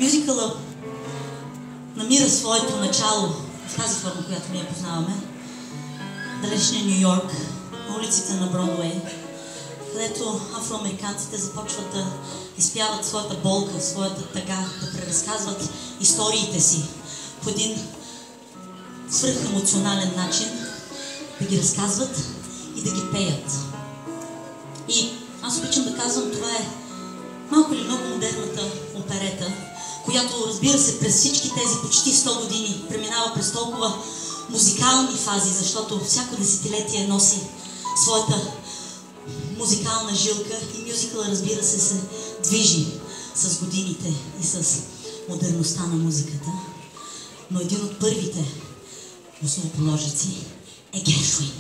Мюзикъла намира своето начало в тази форма, която ние познаваме. Далечния Ню Йорк, на улиците на Бродуей, където афроамериканците започват да изпяват своята болка, своята тъга, да преразказват историите си по един свръхемоционален начин, да ги разказват и да ги пеят. И аз обичам да казвам, това е малко или много модерната оперета, която, разбира се, през всички тези почти 100 години преминава през толкова музикални фази, защото всяко десетилетие носи своята музикална жилка и мюзикъл, разбира се, се движи с годините и с модерността на музиката. Но един от първите основоположници е Гершвин.